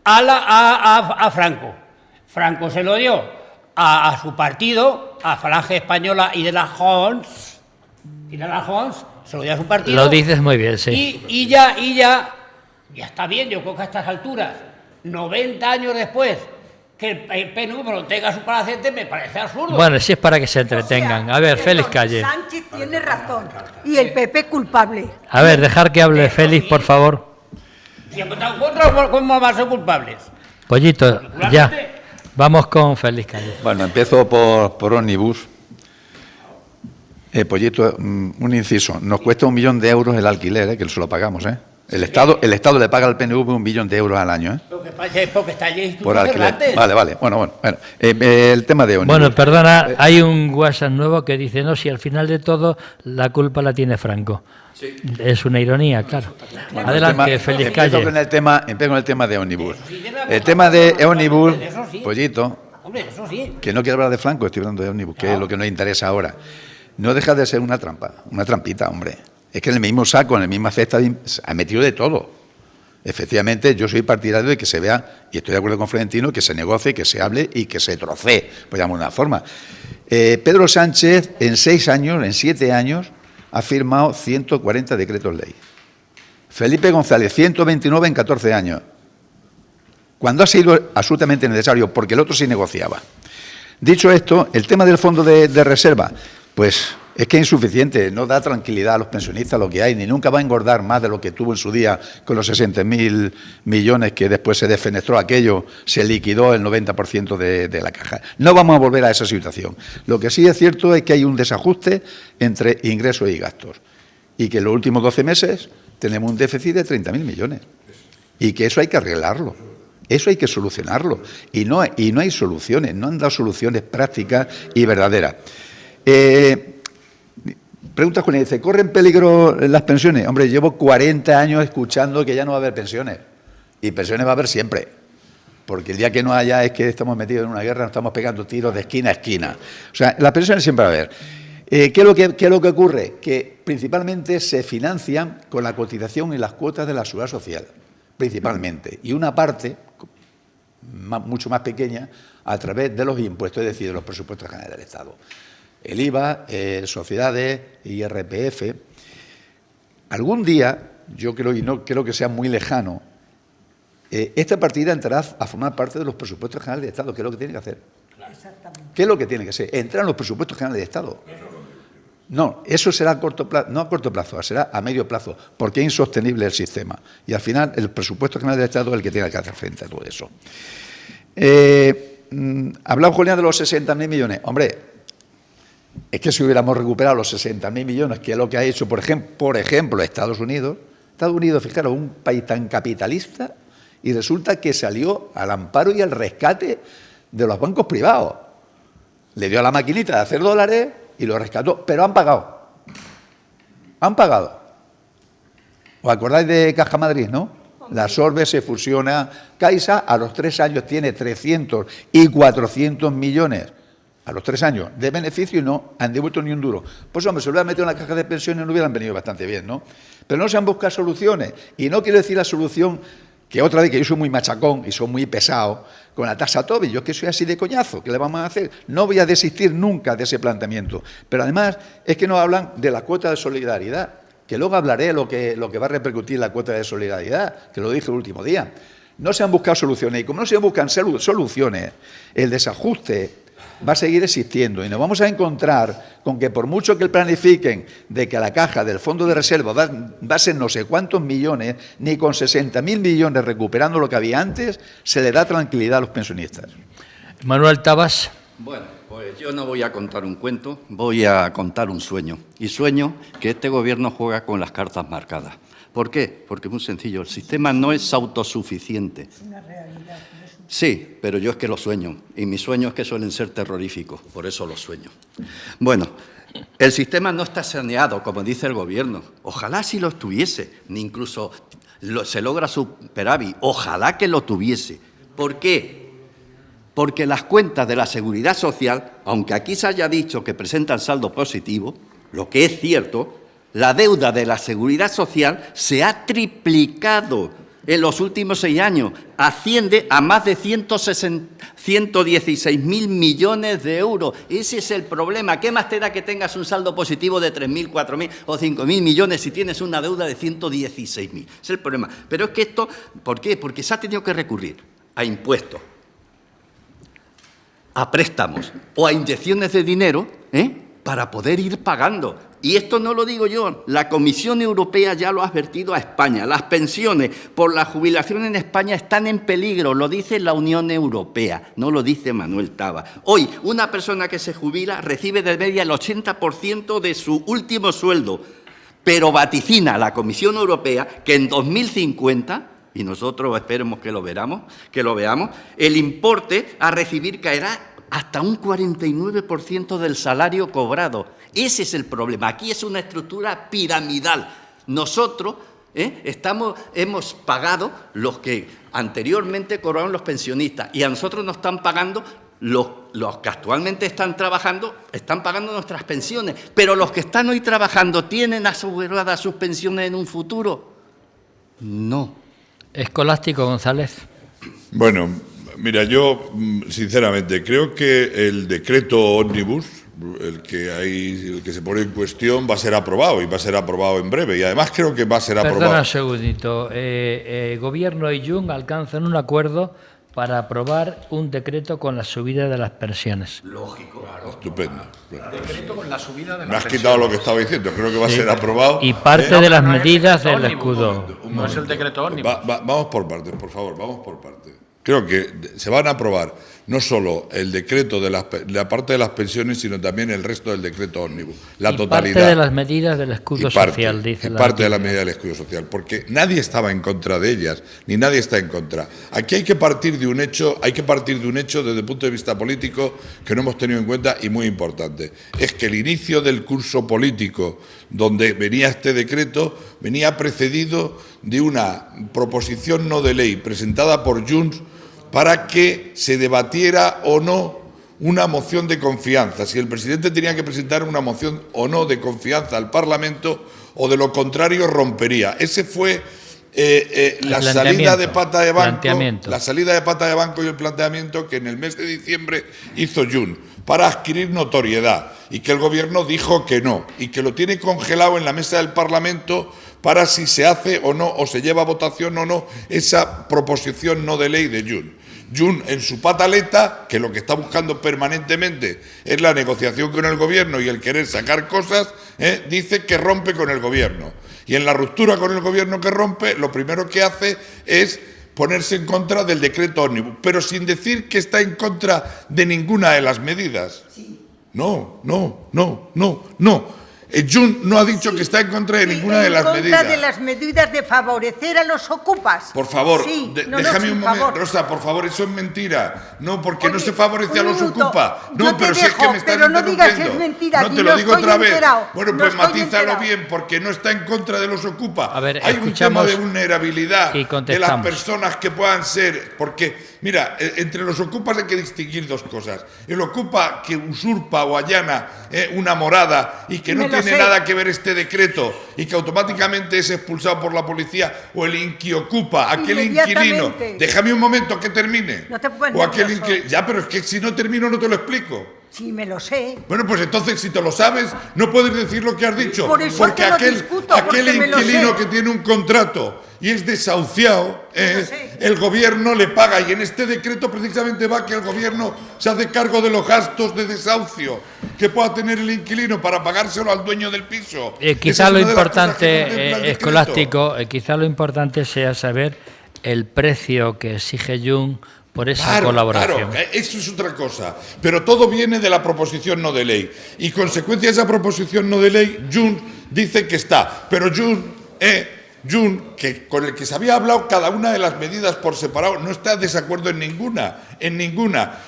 a Franco. Franco se lo dio a su partido, a Falange Española y de la Hons. Se lo dio a su partido. Lo dices muy bien, sí. Y ya está bien, yo creo que a estas alturas, 90 años después, que el PNV lo tenga a su Palacete, me parece absurdo. Bueno, si es para que se entretengan. A ver, Félix, calle. Sánchez tiene razón y el PP culpable. A ver, dejar que hable Félix, por favor. Si han votado en contra, ¿cómo van a ser culpables? Pollito, ya. Vamos con Félix, calle. Bueno, empiezo por ómnibus. Pollito, un inciso. Nos cuesta 1 millón de euros el alquiler, que se lo pagamos, El Estado le paga al PNV 1 millón de euros al año, ¿eh? Lo que pasa es porque está allí el Instituto Por alquiler. Cervantes. Vale. Bueno. El tema de Ómnibus. Bueno, perdona, hay un WhatsApp nuevo que dice, no, si al final de todo la culpa la tiene Franco. Sí. Es una ironía, claro. Bueno, adelante, feliz calle. Empiezo con el tema de Ómnibus. El tema de Ómnibus, Pollito, Hombre, eso sí. que no quiero hablar de Franco, estoy hablando de Ómnibus, que es lo que nos interesa ahora. No deja de ser una trampa, una trampita, hombre. Es que en el mismo saco, en la misma cesta, ha metido de todo. Efectivamente, yo soy partidario de que se vea, y estoy de acuerdo con Florentino, que se negocie, que se hable y que se trocee, por llamarlo de una forma. Pedro Sánchez, en 7 años, ha firmado 140 decretos ley. Felipe González, 129 en 14 años. Cuando ha sido absolutamente necesario, porque el otro sí negociaba. Dicho esto, el tema del fondo de reserva, pues es que es insuficiente, no da tranquilidad a los pensionistas lo que hay, ni nunca va a engordar más de lo que tuvo en su día con los 60.000 millones que después se desfenestró aquello, se liquidó el 90% de la caja. No vamos a volver a esa situación. Lo que sí es cierto es que hay un desajuste entre ingresos y gastos y que en los últimos 12 meses tenemos un déficit de 30.000 millones y que eso hay que arreglarlo. Eso hay que solucionarlo. Y no hay soluciones, no han dado soluciones prácticas y verdaderas. Pregunta Julián, dice, ¿corren peligro las pensiones? Hombre, llevo 40 años escuchando que ya no va a haber pensiones. Y pensiones va a haber siempre. Porque el día que no haya es que estamos metidos en una guerra, nos estamos pegando tiros de esquina a esquina. O sea, las pensiones siempre va a haber. ¿Qué es lo que ocurre? Que principalmente se financian con la cotización y las cuotas de la seguridad social. Principalmente. Y una parte, mucho más pequeña, a través de los impuestos, es decir, de los presupuestos generales del Estado. El IVA, sociedades, IRPF. Algún día, yo creo, y no creo que sea muy lejano, esta partida entrará a formar parte de los presupuestos generales del Estado, que es lo que tiene que hacer. ¿Qué es lo que tiene que hacer? Entrar en los presupuestos generales del Estado. No, eso será a corto plazo, no a corto plazo, será a medio plazo, porque es insostenible el sistema. Y al final, el presupuesto general del Estado es el que tiene que hacer frente a todo eso. Hablaba Julián de los 60.000 millones. Hombre, es que si hubiéramos recuperado los 60.000 millones, que es lo que ha hecho, por ejemplo, Estados Unidos, fijaros, un país tan capitalista, y resulta que salió al amparo y al rescate de los bancos privados. Le dio a la maquinita de hacer dólares y lo rescató, pero han pagado. Han pagado. ¿Os acordáis de Caja Madrid, no? La Sorbe se fusiona. Caixa a los 3 años tiene 300 y 400 millones. A los 3 años de beneficio y no han devuelto ni un duro. Pues hombre, se lo hubieran metido en la caja de pensiones, no hubieran venido bastante bien, ¿no? Pero no se han buscado soluciones. Y no quiero decir la solución, que otra vez, que yo soy muy machacón y soy muy pesado, con la tasa Tobin, yo es que soy así de coñazo, ¿qué le vamos a hacer? No voy a desistir nunca de ese planteamiento. Pero además es que nos hablan de la cuota de solidaridad, que luego hablaré lo que va a repercutir la cuota de solidaridad, que lo dije el último día. No se han buscado soluciones, y como no se buscan soluciones, el desajuste va a seguir existiendo y nos vamos a encontrar con que por mucho que planifiquen de que la caja del fondo de reserva va a ser no sé cuántos millones, ni con 60.000 millones recuperando lo que había antes, se le da tranquilidad a los pensionistas. Manuel Tabas. Bueno, pues yo no voy a contar un cuento, voy a contar un sueño. Y sueño que este gobierno juega con las cartas marcadas. ¿Por qué? Porque es muy sencillo, el sistema no es autosuficiente. Es una realidad. Sí, pero yo es que lo sueño, y mis sueños que suelen ser terroríficos, por eso los sueño. Bueno, el sistema no está saneado, como dice el gobierno. Ojalá si lo estuviese, ni incluso se logra superávit, ojalá que lo tuviese. ¿Por qué? Porque las cuentas de la Seguridad Social, aunque aquí se haya dicho que presentan saldo positivo, lo que es cierto, la deuda de la Seguridad Social se ha triplicado en los últimos 6 años, asciende a más de 116.000 millones de euros. Ese es el problema. ¿Qué más te da que tengas un saldo positivo de 3.000, 4.000 o 5.000 millones si tienes una deuda de 116.000? Es el problema. Pero es que esto, ¿por qué? Porque se ha tenido que recurrir a impuestos, a préstamos o a inyecciones de dinero, para poder ir pagando. Y esto no lo digo yo, la Comisión Europea ya lo ha advertido a España. Las pensiones por la jubilación en España están en peligro, lo dice la Unión Europea, no lo dice Manuel Tabas. Hoy, una persona que se jubila recibe de media el 80% de su último sueldo. pero vaticina la Comisión Europea que en 2050, y nosotros esperemos que lo veamos, el importe a recibir caerá hasta un 49% del salario cobrado. Ese es el problema. Aquí es una estructura piramidal. Nosotros hemos pagado los que anteriormente cobraron los pensionistas y a nosotros nos están pagando los que actualmente están trabajando, están pagando nuestras pensiones, pero los que están hoy trabajando, ¿tienen aseguradas sus pensiones en un futuro? No. Escolástico González. Bueno, mira, yo sinceramente creo que el decreto ómnibus, el que se pone en cuestión, va a ser aprobado y va a ser aprobado en breve. Y además creo que va a ser aprobado. Perdona un segundito. Gobierno y Jun alcanzan un acuerdo para aprobar un decreto con la subida de las pensiones. Lógico. Claro. Estupendo. Decreto con la subida de las pensiones. Me has quitado lo que estaba diciendo. Creo que va a ser aprobado. Y parte de las medidas del escudo. No es el decreto ómnibus. Vamos por partes, por favor. Vamos por partes. Creo que se van a aprobar no solo el decreto de la parte de las pensiones, sino también el resto del decreto ómnibus, la totalidad. Parte de las medidas del escudo social, dice la parte de las medidas del escudo social, porque nadie estaba en contra de ellas, ni nadie está en contra. Aquí hay que partir de un hecho, desde el punto de vista político que no hemos tenido en cuenta y muy importante. Es que el inicio del curso político donde venía este decreto venía precedido de una proposición no de ley presentada por Junts para que se debatiera o no una moción de confianza, si el presidente tenía que presentar una moción o no de confianza al Parlamento, o de lo contrario rompería. Ese fue la salida de pata de banco y el planteamiento que en el mes de diciembre hizo Junts para adquirir notoriedad, y que el Gobierno dijo que no, y que lo tiene congelado en la mesa del Parlamento para si se hace o no, o se lleva a votación o no, esa proposición no de ley de Junts. Junts, en su pataleta, que lo que está buscando permanentemente es la negociación con el Gobierno y el querer sacar cosas, dice que rompe con el Gobierno. Y en la ruptura con el Gobierno que rompe, lo primero que hace es ponerse en contra del decreto ómnibus, pero sin decir que está en contra de ninguna de las medidas. No. Junts no ha dicho que está en contra de ninguna de las medidas. En contra de las medidas de favorecer a los ocupas. Por favor, déjame un momento, Rosa, por favor, eso es mentira. No, porque no se favorece a los ocupas. No, pero si es que me estás interrumpiendo. No digas que es mentira. No te lo digo otra vez. Bueno, pues matízalo bien, porque no está en contra de los ocupas. A ver, hay un tema de vulnerabilidad de las personas que puedan ser, porque, mira, entre los ocupas hay que distinguir dos cosas. El ocupa que usurpa o allana una morada y que no tiene nada que ver este decreto y que automáticamente es expulsado por la policía, o el inquiocupa, aquel inquilino. Déjame un momento que termine. No te puedes o aquel ya, pero es que si no termino no te lo explico. Sí, me lo sé. Bueno, pues entonces, si te lo sabes, no puedes decir lo que has dicho. Por eso porque aquel me lo inquilino sé. que tiene un contrato y es desahuciado, el Gobierno le paga. Y en este decreto precisamente va que el Gobierno se hace cargo de los gastos de desahucio que pueda tener el inquilino para pagárselo al dueño del piso. Quizá lo importante, escolástico, quizá lo importante sea saber el precio que exige Junts por esa colaboración. Claro, eso es otra cosa. Pero todo viene de la proposición no de ley. Y consecuencia de esa proposición no de ley, Junts dice que está. Pero Junts, que con el que se había hablado cada una de las medidas por separado, no está en desacuerdo en ninguna.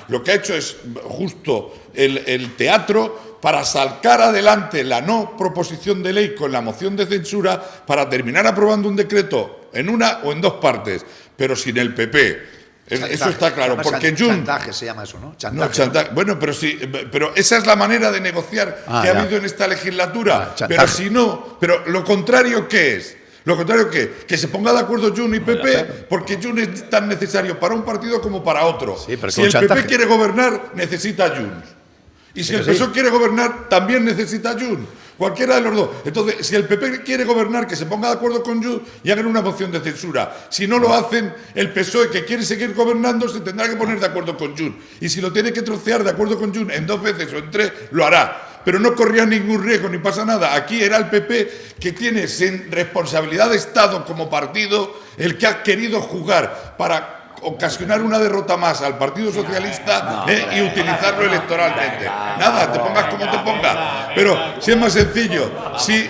Lo que ha hecho es justo el teatro para sacar adelante la no proposición de ley con la moción de censura, para terminar aprobando un decreto en una o en dos partes, pero sin el PP. Eso está claro, porque Junts... Chantaje se llama eso, ¿no? Chantaje. Bueno, pero esa es la manera de negociar que ha habido en esta legislatura. Pero si no, pero lo contrario, ¿qué es? Lo contrario, que se ponga de acuerdo Junts y PP, porque Junts es tan necesario para un partido como para otro. Sí, si el PP quiere gobernar, necesita Junts. Y si el PSOE quiere gobernar, también necesita Junts. Cualquiera de los dos. Entonces, si el PP quiere gobernar, que se ponga de acuerdo con Junts y hagan una moción de censura. Si no lo hacen, el PSOE, que quiere seguir gobernando, se tendrá que poner de acuerdo con Junts. Y si lo tiene que trocear de acuerdo con Junts en 2 veces o en 3, lo hará. Pero no corría ningún riesgo ni pasa nada. Aquí era el PP, que tiene sin responsabilidad de Estado como partido, el que ha querido jugar para ocasionar una derrota más al Partido Socialista y utilizarlo electoralmente. Nada, te pongas como te pongas. Pero si es más sencillo, si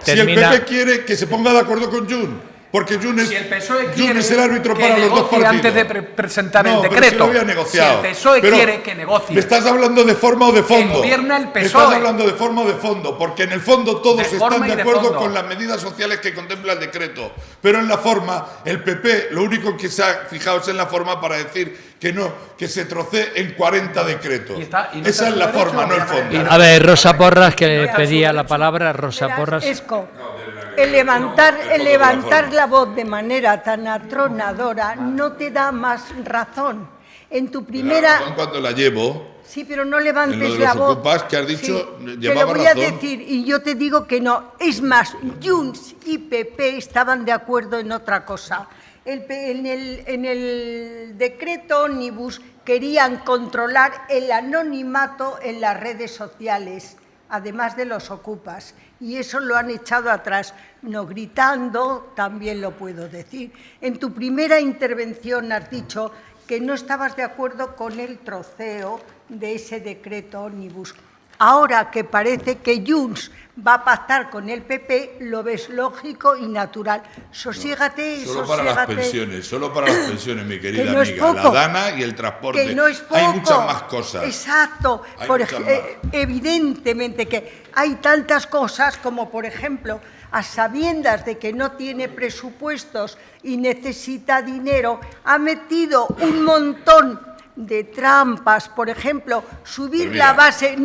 el PP quiere que se ponga de acuerdo con Jun, porque Jun es el árbitro para los dos partidos. Antes de presentar el decreto. Pero si lo había negociado. Si el PSOE quiere que negocie. ¿Me estás hablando de forma o de fondo? Que gobierna el PSOE. Me estás hablando de forma o de fondo, porque en el fondo todos están de acuerdo con las medidas sociales que contempla el decreto. Pero en la forma, el PP lo único que se ha fijado es en la forma para decir que no, que se trocee en 40 decretos. Esa es la forma, no el fondo. A ver, Rosa Porras, que le pedía la palabra. Rosa Porras. El levantar la voz de manera tan atronadora no te da más razón. En tu primera... Cuando la llevo... Sí, pero no levantes en lo de la los voz. ocupas que has dicho, sí, llevaba te lo voy a razón. decir y yo te digo que no. Es más, Junts y PP estaban de acuerdo en otra cosa. En el decreto ómnibus querían controlar el anonimato en las redes sociales, además de los ocupas, y eso lo han echado atrás. No gritando, también lo puedo decir. En tu primera intervención has dicho que no estabas de acuerdo con el troceo de ese decreto ómnibus. Ahora que parece que Junts va a pactar con el PP, lo ves lógico y natural. Sosígate, solo para las pensiones, mi querida no amiga. La dana y el transporte. Que no es poco. Hay muchas más cosas. Exacto. Evidentemente que hay tantas cosas como, por ejemplo, a sabiendas de que no tiene presupuestos y necesita dinero, ha metido un montón de trampas, por ejemplo, subir la base,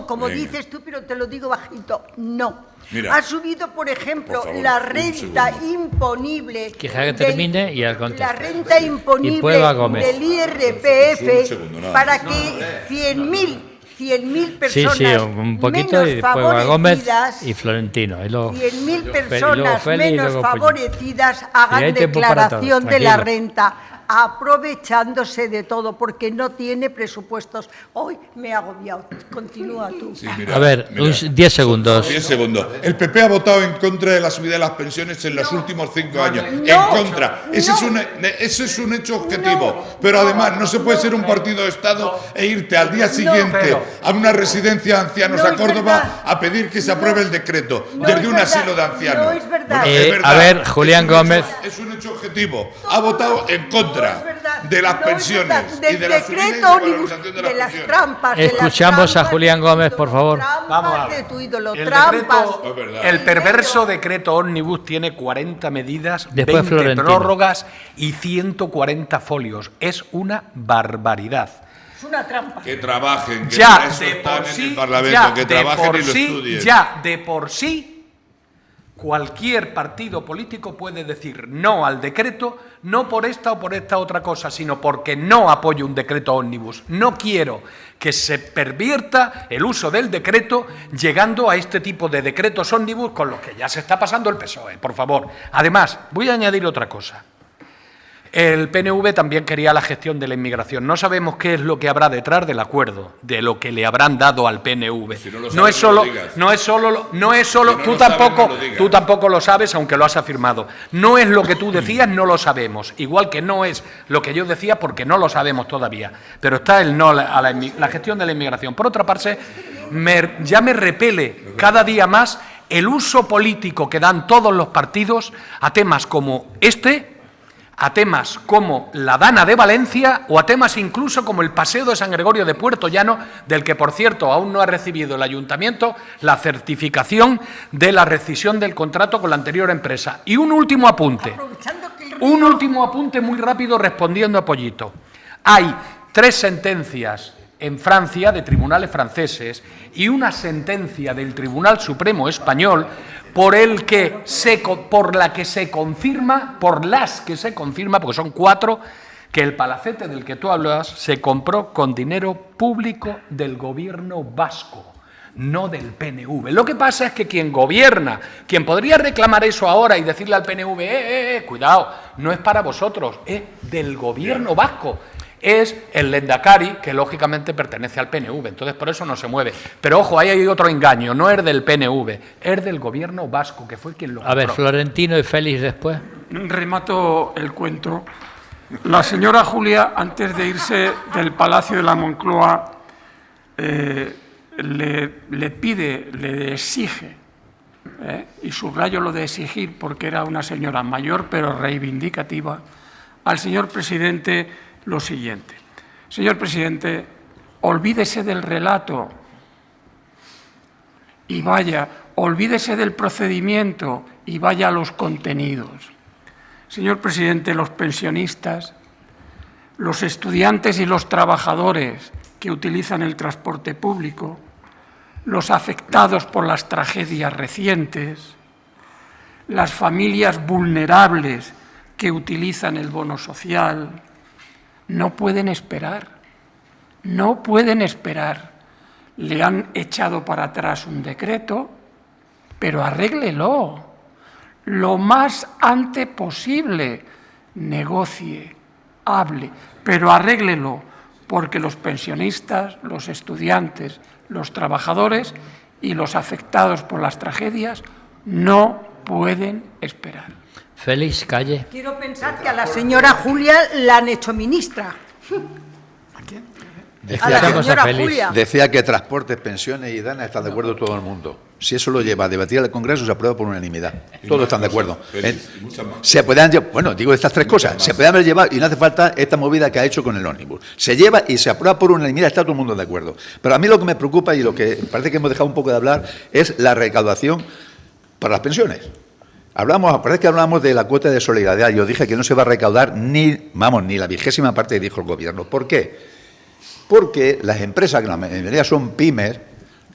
como dices tú, pero te lo digo bajito, no. Ha subido, por ejemplo, por favor, la renta imponible. Que termine y al contexto. La renta imponible del IRPF para que 100.000 personas un poquito, menos y después va Gómez y Florentino. 100.000 personas menos favorecidas hagan declaración de la renta, aprovechándose de todo, porque no tiene presupuestos. Hoy me he agobiado. Continúa tú. Sí, mira, a ver, 10 segundos. 10 segundos. El PP ha votado en contra de la subida de las pensiones en los últimos 5 años. En contra. Ese es un hecho objetivo. Pero además no se puede ser un partido de Estado e irte al día siguiente a una residencia de ancianos a Córdoba a pedir que se apruebe el decreto desde un asilo de ancianos. No es verdad. A ver, Julián Gómez. Es un hecho objetivo. Ha votado en contra de las pensiones y de la subida y de las pensiones. Trampas. Escuchamos a Julián Gómez, por favor. Vamos a ver. El perverso decreto ómnibus tiene 40 medidas, después 20 Florentino. prórrogas y 140 folios. Es una barbaridad. Es una trampa. Que trabajen, que ya para eso están en el Parlamento, ya que trabajen y lo estudien. Ya de por sí, cualquier partido político puede decir no al decreto, no por esta o por esta otra cosa, sino porque no apoyo un decreto ómnibus. No quiero que se pervierta el uso del decreto llegando a este tipo de decretos ómnibus con los que ya se está pasando el PSOE, por favor. Además, voy a añadir otra cosa. El PNV también quería la gestión de la inmigración. No sabemos qué es lo que habrá detrás del acuerdo, de lo que le habrán dado al PNV. Si no es solo, tú tampoco lo sabes, aunque lo has afirmado. No es lo que tú decías, no lo sabemos. Igual que no es lo que yo decía, porque no lo sabemos todavía. Pero está el no a la gestión de la inmigración. Por otra parte, ya me repele cada día más el uso político que dan todos los partidos a temas como a temas como la Dana de Valencia o a temas incluso como el Paseo de San Gregorio de Puerto Llano, del que, por cierto, aún no ha recibido el Ayuntamiento la certificación de la rescisión del contrato con la anterior empresa. Y un último apunte muy rápido respondiendo a Pollito. Hay 3 sentencias en Francia de tribunales franceses y una sentencia del Tribunal Supremo Español por las que se confirma, porque son 4, que el palacete del que tú hablas se compró con dinero público del gobierno vasco, no del PNV. Lo que pasa es que quien gobierna, quien podría reclamar eso ahora y decirle al PNV, cuidado, no es para vosotros, es del gobierno vasco. Es el Lehendakari, que lógicamente pertenece al PNV, entonces por eso no se mueve. Pero ojo, ahí hay otro engaño, no es del PNV, es del gobierno vasco, que fue quien lo compró. A ver, Florentino y Félix después. Remato el cuento La señora Julia, antes de irse del Palacio de la Moncloa, le pide, le exige, y subrayo lo de exigir porque era una señora mayor pero reivindicativa, al señor presidente lo siguiente. Señor presidente, olvídese del relato y vaya, olvídese del procedimiento y vaya a los contenidos. Señor presidente, los pensionistas, los estudiantes y los trabajadores que utilizan el transporte público, los afectados por las tragedias recientes, las familias vulnerables que utilizan el bono social, no pueden esperar, no pueden esperar. Le han echado para atrás un decreto, pero arréglelo lo más antes posible, negocie, hable, pero arréglelo, porque los pensionistas, los estudiantes, los trabajadores y los afectados por las tragedias no pueden esperar. Félix, calle. Quiero pensar que a la señora Julia la han hecho ministra. A la señora Julia. Decía que transportes, pensiones y DANA están de acuerdo todo el mundo. Si eso lo lleva a debatir al Congreso, se aprueba por unanimidad. Todos están de acuerdo. Se pueden llevar, bueno, digo estas tres cosas. Se pueden haber llevado, y no hace falta esta movida que ha hecho con el ómnibus. Se lleva y se aprueba por unanimidad, está todo el mundo de acuerdo. Pero a mí lo que me preocupa y lo que parece que hemos dejado un poco de hablar es la recaudación para las pensiones. Parece que hablamos de la cuota de solidaridad. Yo dije que no se va a recaudar ni la 20ª parte que dijo el Gobierno. ¿Por qué? Porque las empresas, que la mayoría son pymes,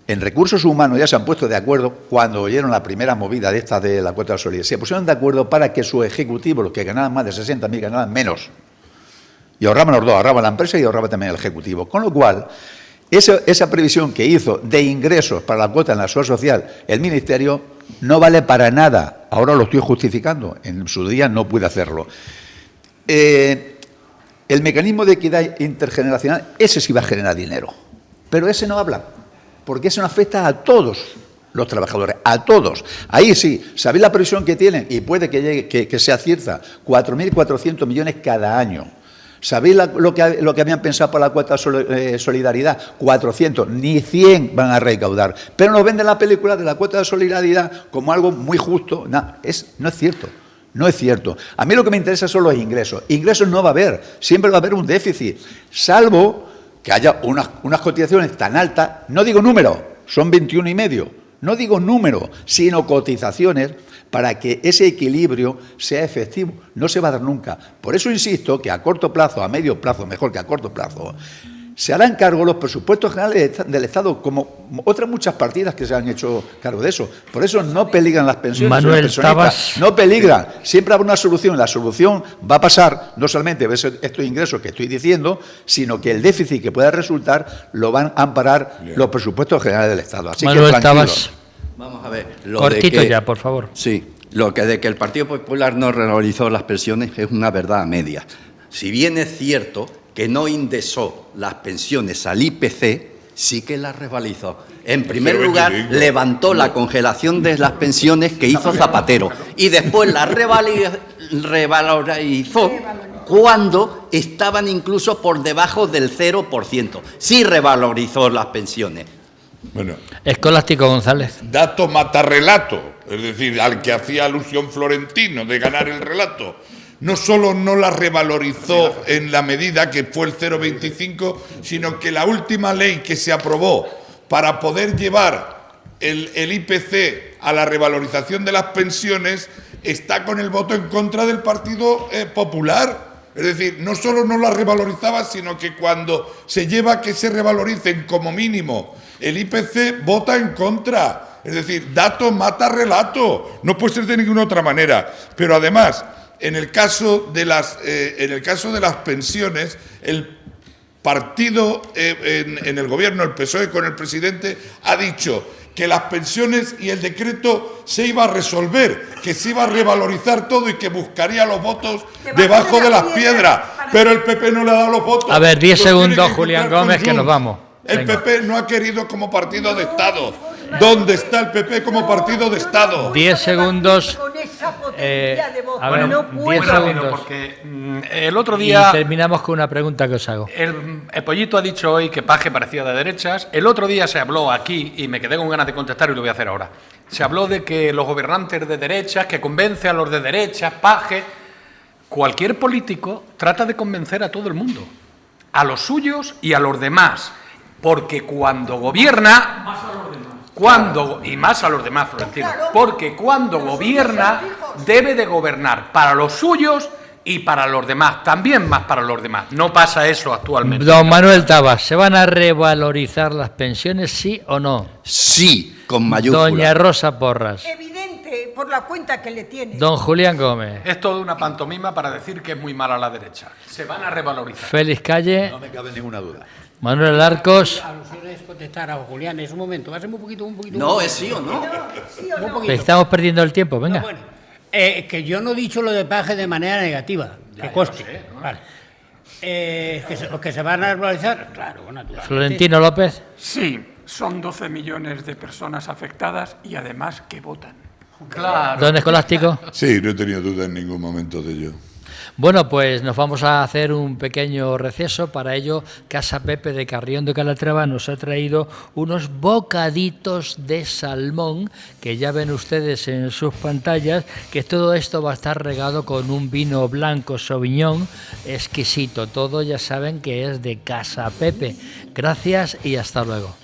en recursos humanos ya se han puesto de acuerdo cuando oyeron la primera movida de esta de la cuota de solidaridad. Se pusieron de acuerdo para que sus ejecutivos, los que ganaban más de 60.000, ganaban menos. Y ahorraban los dos, ahorraba la empresa y ahorraba también el ejecutivo. Con lo cual, esa previsión que hizo de ingresos para la cuota en la seguridad social el Ministerio no vale para nada. Ahora lo estoy justificando. En su día no pude hacerlo. El mecanismo de equidad intergeneracional, ese sí va a generar dinero. Pero ese no habla, porque eso no afecta a todos los trabajadores, a todos. Ahí sí, ¿sabéis la previsión que tienen? Y puede que llegue, que sea cierta, 4.400 millones cada año. ¿Sabéis lo que habían pensado para la cuota de solidaridad? 400, ni 100 van a recaudar. Pero nos venden la película de la cuota de solidaridad como algo muy justo. No es cierto. No es cierto. A mí lo que me interesa son los ingresos. Ingresos no va a haber, siempre va a haber un déficit, salvo que haya unas cotizaciones tan altas, no digo número, son 21,5, no digo número, sino cotizaciones para que ese equilibrio sea efectivo. No se va a dar nunca. Por eso insisto que a corto plazo, a medio plazo, mejor que a corto plazo, se harán cargo los presupuestos generales del Estado, como otras muchas partidas que se han hecho cargo de eso. Por eso no peligran las pensiones. Manuel Tabas. No peligran. Siempre habrá una solución. La solución va a pasar, no solamente ver estos ingresos que estoy diciendo, sino que el déficit que pueda resultar lo van a amparar los presupuestos generales del Estado. Así Manuel que Tabas. Vamos a ver. Cortito ya, por favor. Sí, lo que de que el Partido Popular no revalorizó las pensiones es una verdad a medias. Si bien es cierto que no indexó las pensiones al IPC, sí que las revalorizó. En primer lugar, levantó la congelación de las pensiones que hizo Zapatero y después las revalorizó cuando estaban incluso por debajo del 0%. Sí revalorizó las pensiones. Bueno, Escolástico González. dato mata relato, es decir, al que hacía alusión Florentino de ganar el relato. No solo no la revalorizó en la medida que fue el 0,25, sino que la última ley que se aprobó para poder llevar el IPC a la revalorización de las pensiones está con el voto en contra del Partido Popular. Es decir, no solo no la revalorizaba, sino que cuando se lleva a que se revaloricen como mínimo el IPC, vota en contra. Es decir, dato mata relato. No puede ser de ninguna otra manera. Pero además, en el caso de las pensiones, el partido en el Gobierno, el PSOE con el presidente, ha dicho que las pensiones y el decreto se iba a resolver, que se iba a revalorizar todo y que buscaría los votos debajo de las piedras. Pero el PP no le ha dado los votos. A ver, 10 segundos, Julián Gómez, que nos vamos. El PP no ha querido como partido de Estado. ¿Dónde está el PP como partido de Estado? 10 segundos. Con esa potencia de voz. a ver, No 10 puedo. segundos. Porque el otro Y día terminamos con una pregunta que os hago. el Pollito ha dicho hoy que Paje parecía de derechas. El otro día se habló aquí, y me quedé con ganas de contestar y lo voy a hacer ahora. Se habló de que los gobernantes de derechas, que convence a los de derechas, Paje. Cualquier político trata de convencer a todo el mundo, a los suyos y a los demás, porque cuando gobierna, y más a los demás, Florentino, porque cuando gobierna debe de gobernar para los suyos y para los demás, también más para los demás. No pasa eso actualmente. Don Manuel Tabas, ¿se van a revalorizar las pensiones, sí o no? Sí, con mayúscula. Doña Rosa Porras. Evidente, por la cuenta que le tiene. Don Julián Gómez. Es toda una pantomima para decir que es muy mala la derecha. Se van a revalorizar. Félix Calle. No me cabe ninguna duda. Manuel Arcos. Alusiones contestar a Julián, es un momento, va a ser un poquito. No, es sí o no. Un poquito. Estamos perdiendo el tiempo, venga. No, bueno, que yo no he dicho lo de Paje de manera negativa, que conste. Vale. Que se van a regularizar, claro, naturalmente. Florentino López. Sí, son 12 millones de personas afectadas y además que votan. Claro. Don Escolástico. Sí, no he tenido duda en ningún momento de ello. Bueno, pues nos vamos a hacer un pequeño receso. Para ello, Casa Pepe de Carrión de Calatrava nos ha traído unos bocaditos de salmón, que ya ven ustedes en sus pantallas, que todo esto va a estar regado con un vino blanco Sauvignon exquisito. Todo ya saben que es de Casa Pepe. Gracias y hasta luego.